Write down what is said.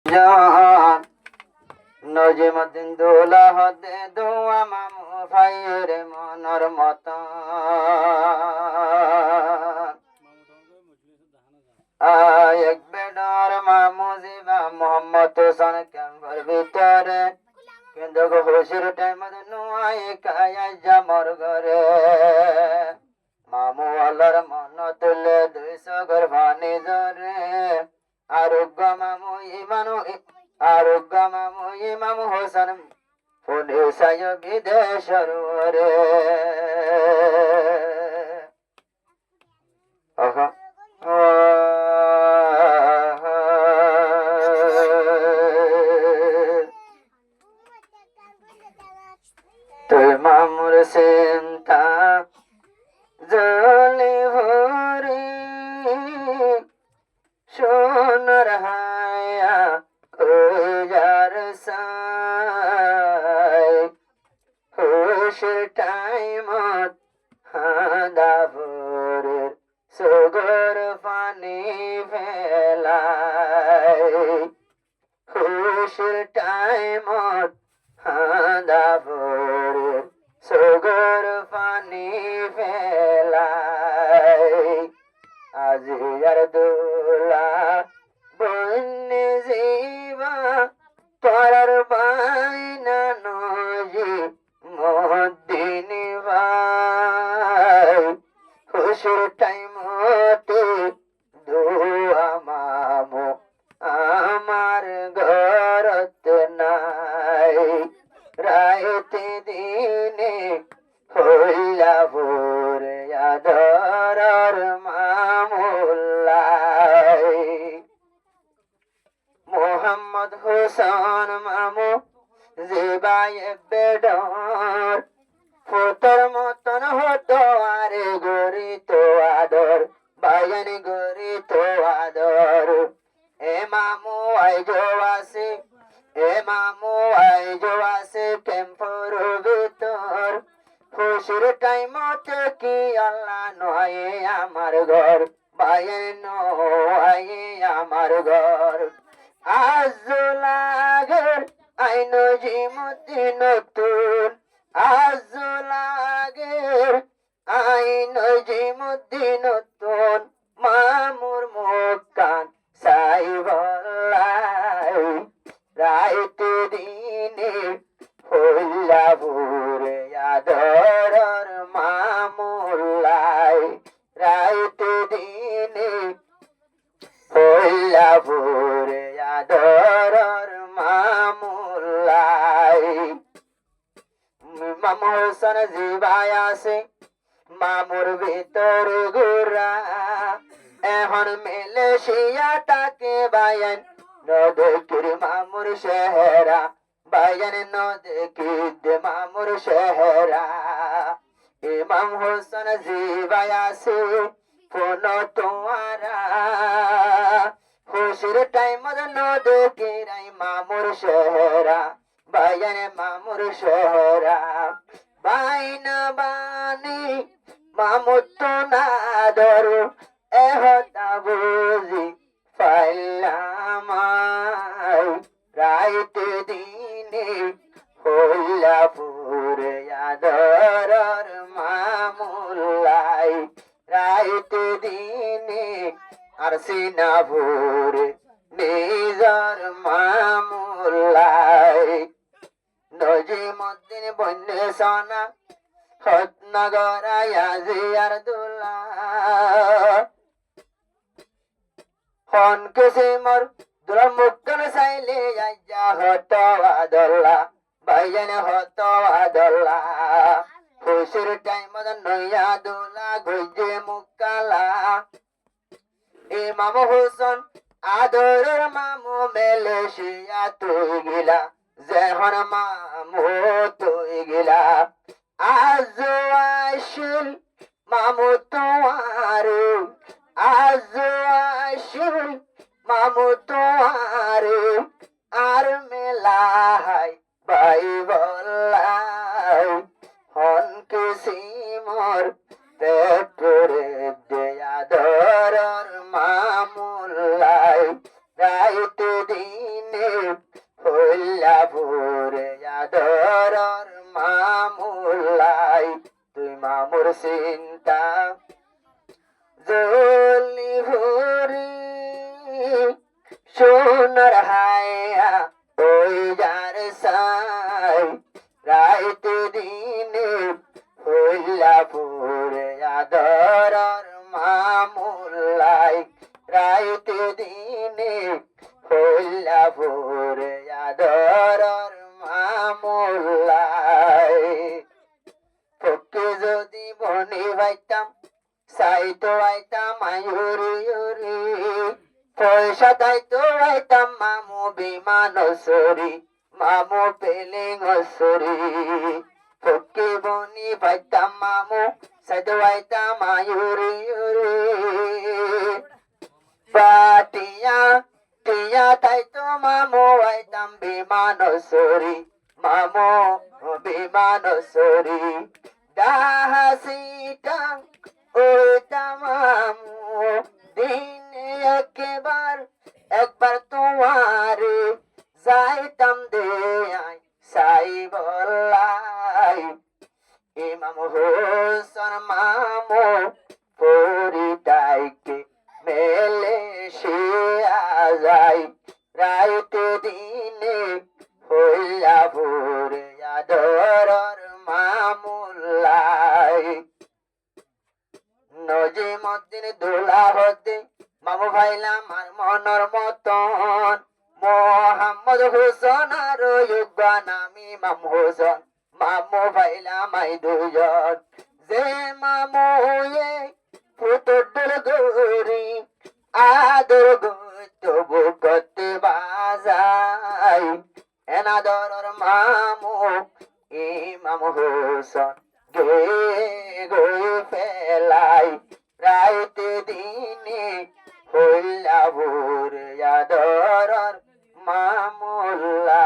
জান নজিমুদ্দিন দোলা হদে দোয়া মামু ভাইয়ের মনর মত এক বেডর মামু জিবা মোহাম্মদ হোসেন ক্যাম্পের ভিতরে কিন্তু খুশির টাইম নুয়াই কায়া জামর ঘরে মামু আল্লাহর মন তুলে 200 ঘর ভানি জরে আরোগ্য মামু ইমাম হোসেন ফোনে সায় বিদেশর রে তুই মামুর চিন্তা জলে ভরে সোনার হায়া যার সাই হুশের টাইমত হাদা ভোরের সগর পানি ফেলাই হুশের টাইমত হাদা ভোরের সগর পানি ফেলাই আজি আর দোলা বন্যে জীবা পরার বাইনা নজি মদিন ভাই খুশির টাইমতে দোয়া মামু আমার ঘরত নাই রাইতে দিনে হইলা ভোরে আদরার মামুল্লাই মোহাম্মদ হোসেন মামু জিবাই বেডর ফুতর মতন হতো আরে গরি তো আদর বায়ন গরি তো আদর এ মামু আইজো আসে ক্যাম্পর ভিতর খুশির টাইমতে কি আল্লাহ নয় আমার ঘর বায়ন নয় আমার ঘর আজ লাগের আইন জিমুদ্দিন নতুন আজ লাগের আইন জিমুদ্দিন নতুন মামুর মুকান সাই বলাই রাইতে দিনে হইলা ভোরে আদরর মামুল্লাই রাইতে দিনে হইলা ভোরে আদরর মামুল্লাই মামু হোসেন জিবাই আসে মামুর ভিতর গুরা এখন মালয়েশিয়াটাকে বায়ান নদকির মামুর শেহরা বায়ান নদকির মামুর শেহরা ইমাম হোসেন জিবাই আসে ফোন তোমারা খুশির টাইম নদকির মামুর শেহরা বায়ান মামুর শেহরা বাইনা বানি মামুত না ধরো এহতা বুঝি পাইলাম রাইতে দিনে হইলা পুরে আদরর মামুল্লাই রাইতে দিনে আর সিনা ভোরে নিজর মামুল্লাই নজিমুদ্দিন বন্যে সোনা হতনগর আজি আর দোলা হন কেসে মর দুলা মুক্তন সাইলে আইজা হত আদল্লা বাইজান হত আদল্লা খুশির টাইম নইয়া দোলা গইজে মুকালা ইমাম হোসেন আদরের মামু মালয়েশিয়া তুই গিলা যেহন মামু তুই গিলা আজ আসিল মামু তোমারে আজ আসিল মামু তোমারে আর মেলা হাই বাই বল্লাই হন কেসি মোর পেটরে দেয়া ধরর মামুল্লাই রাইতে দিনে হইলাপুরে আদরর মামুলাই তুই মামুর চিন্তা জলি ভরি সোনার হায়া ওই যার সাই রাইতে দিনে হইলাপুরে আদরর মামুলাই রাইতে দিনে হইলাপুরে আদরর মামুলাই তোকে যদি বনি ভাইতাম সাইতো আইতাম আয়ুরি ইউরি পয়সা তাইতো আইতাম মামু বিমান সরি মামু পেলিং সরি তোকে বনি ভাইতাম মামু সাইতো আইতাম আয়ুরি ইউরি পাটিয়া টিয়া তাইতো মামু আইতাম বিমান সরি মামু বিমান সরি দাহাসিটা ওইটা মামু দিনে একবার তোমারে যাইতাম দে সাই বলাই ইমাম হোসেন মামু পরিদাইকে মেলে সে আজাই রাইতে দিনে হইয়া ভোরে আদরর মামুলাই নজিমুদ্দিন দোলা হতে মামু ভাইলা মার মনর মতন মোহাম্মদ হোসেন আর ইউবা নামি মামু হোসেন মামু ভাইলা মাই দুজন যে মামু এ ফুটুর গরি আদর তবু করতে বাজাই এনাদরর মামু ইমাম হোসেন গে গই ফেলাই রাইতে দিনে হইলা ভোর আদরর মামুল্লা